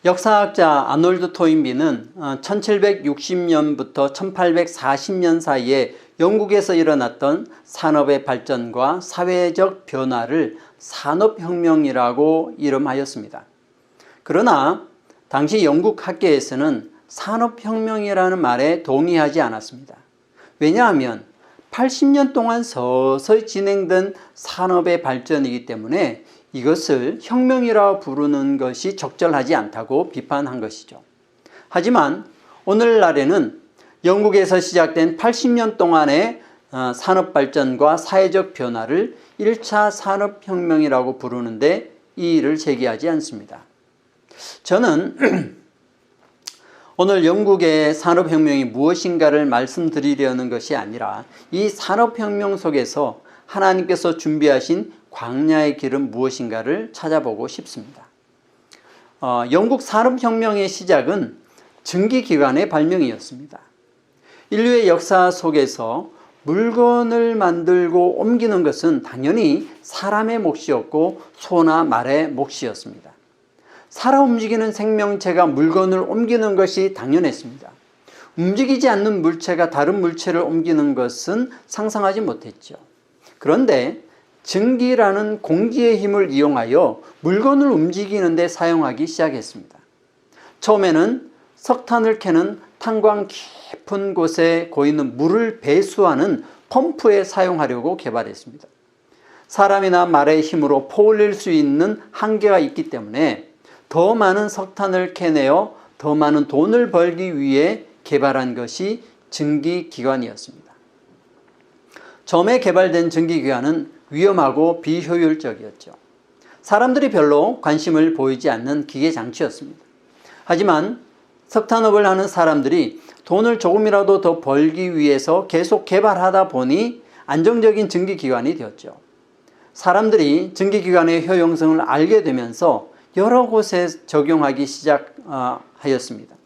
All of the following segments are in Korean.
역사학자 아놀드 토인비는 1760년부터 1840년 사이에 영국에서 일어났던 산업의 발전과 사회적 변화를 산업혁명이라고 이름하였습니다. 그러나 당시 영국 학계에서는 산업혁명이라는 말에 동의하지 않았습니다. 왜냐하면 80년 동안 서서히 진행된 산업의 발전이기 때문에 이것을 혁명이라 부르는 것이 적절하지 않다고 비판한 것이죠. 하지만 오늘날에는 영국에서 시작된 80년 동안의 산업 발전과 사회적 변화를 1차 산업혁명이라고 부르는데 이의를 제기하지 않습니다. 저는 오늘 영국의 산업혁명이 무엇인가를 말씀드리려는 것이 아니라 이 산업혁명 속에서 하나님께서 준비하신 광야의 길은 무엇인가를 찾아보고 싶습니다. 영국 산업혁명의 시작은 증기기관의 발명이었습니다. 인류의 역사 속에서 물건을 만들고 옮기는 것은 당연히 사람의 몫이었고 소나 말의 몫이었습니다. 살아 움직이는 생명체가 물건을 옮기는 것이 당연했습니다. 움직이지 않는 물체가 다른 물체를 옮기는 것은 상상하지 못했죠. 그런데 증기라는 공기의 힘을 이용하여 물건을 움직이는 데 사용하기 시작했습니다. 처음에는 석탄을 캐는 탄광 깊은 곳에 고이는 물을 배수하는 펌프에 사용하려고 개발했습니다. 사람이나 말의 힘으로 퍼올릴 수 있는 한계가 있기 때문에 더 많은 석탄을 캐내어 더 많은 돈을 벌기 위해 개발한 것이 증기기관이었습니다. 처음에 개발된 증기기관은 위험하고 비효율적이었죠. 사람들이 별로 관심을 보이지 않는 기계장치였습니다. 하지만 석탄업을 하는 사람들이 돈을 조금이라도 더 벌기 위해서 계속 개발하다 보니 안정적인 증기기관이 되었죠. 사람들이 증기기관의 효용성을 알게 되면서 여러 곳에 적용하기 시작하였습니다.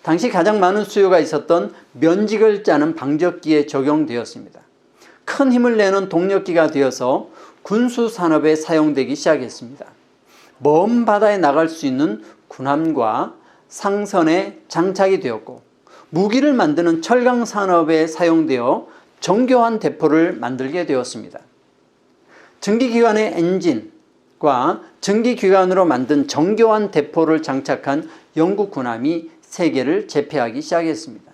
당시 가장 많은 수요가 있었던 면직을 짜는 방적기에 적용되었습니다. 큰 힘을 내는 동력기가 되어서 군수산업에 사용되기 시작했습니다. 먼 바다에 나갈 수 있는 군함과 상선에 장착이 되었고 무기를 만드는 철강산업에 사용되어 정교한 대포를 만들게 되었습니다. 증기기관의 엔진과 증기기관으로 만든 정교한 대포를 장착한 영국 군함이 세계를 제패하기 시작했습니다.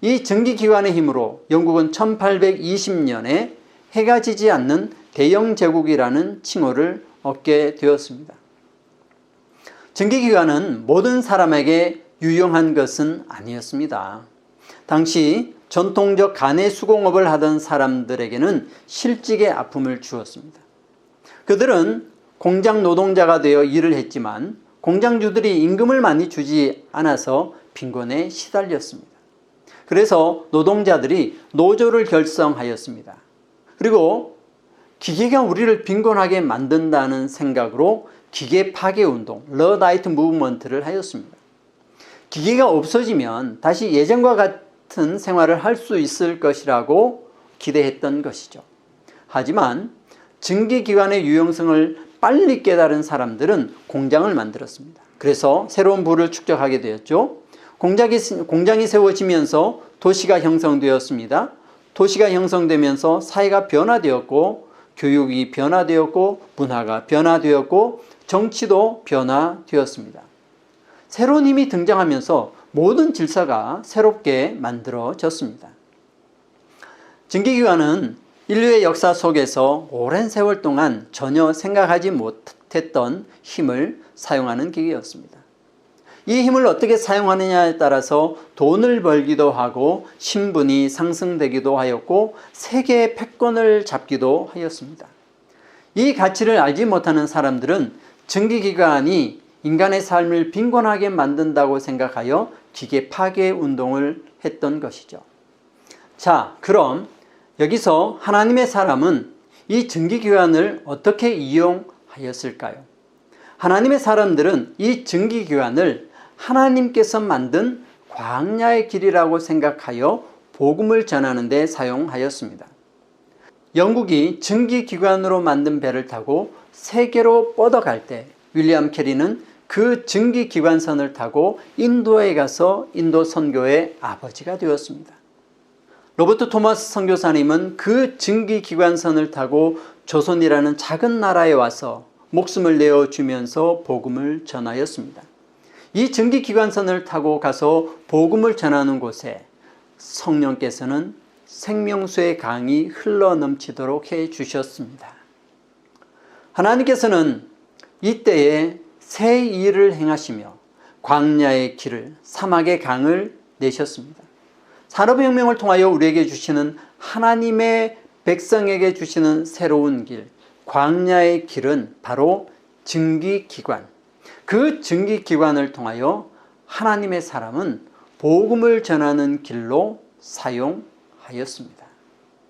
이 증기기관의 힘으로 영국은 1820년에 해가 지지 않는 대영 제국이라는 칭호를 얻게 되었습니다. 증기기관은 모든 사람에게 유용한 것은 아니었습니다. 당시 전통적 가내 수공업을 하던 사람들에게는 실직의 아픔을 주었습니다. 그들은 공장 노동자가 되어 일을 했지만 공장주들이 임금을 많이 주지 않아서 빈곤에 시달렸습니다. 그래서 노동자들이 노조를 결성하였습니다. 그리고 기계가 우리를 빈곤하게 만든다는 생각으로 기계 파괴 운동, 러다이트 무브먼트를 하였습니다. 기계가 없어지면 다시 예전과 같은 생활을 할 수 있을 것이라고 기대했던 것이죠. 하지만 증기기관의 유용성을 빨리 깨달은 사람들은 공장을 만들었습니다. 그래서 새로운 부를 축적하게 되었죠. 공장이 세워지면서 도시가 형성되었습니다. 도시가 형성되면서 사회가 변화되었고 교육이 변화되었고 문화가 변화되었고 정치도 변화되었습니다. 새로운 힘이 등장하면서 모든 질서가 새롭게 만들어졌습니다. 증기기관은 인류의 역사 속에서 오랜 세월 동안 전혀 생각하지 못했던 힘을 사용하는 기계였습니다. 이 힘을 어떻게 사용하느냐에 따라서 돈을 벌기도 하고 신분이 상승되기도 하였고 세계의 패권을 잡기도 하였습니다. 이 가치를 알지 못하는 사람들은 증기기관이 인간의 삶을 빈곤하게 만든다고 생각하여 기계 파괴 운동을 했던 것이죠. 자, 그럼 여기서 하나님의 사람은 이 증기기관을 어떻게 이용하였을까요? 하나님의 사람들은 이 증기기관을 하나님께서 만든 광야의 길이라고 생각하여 복음을 전하는 데 사용하였습니다. 영국이 증기기관으로 만든 배를 타고 세계로 뻗어갈 때 윌리엄 캐리는 그 증기기관선을 타고 인도에 가서 인도 선교의 아버지가 되었습니다. 로버트 토마스 선교사님은 그 증기기관선을 타고 조선이라는 작은 나라에 와서 목숨을 내어주면서 복음을 전하였습니다. 이 증기기관선을 타고 가서 복음을 전하는 곳에 성령께서는 생명수의 강이 흘러넘치도록 해주셨습니다. 하나님께서는 이때에 새 일을 행하시며 광야의 길을, 사막의 강을 내셨습니다. 산업혁명을 통하여 우리에게 주시는, 하나님의 백성에게 주시는 새로운 길, 광야의 길은 바로 증기기관. 그 증기기관을 통하여 하나님의 사람은 복음을 전하는 길로 사용하였습니다.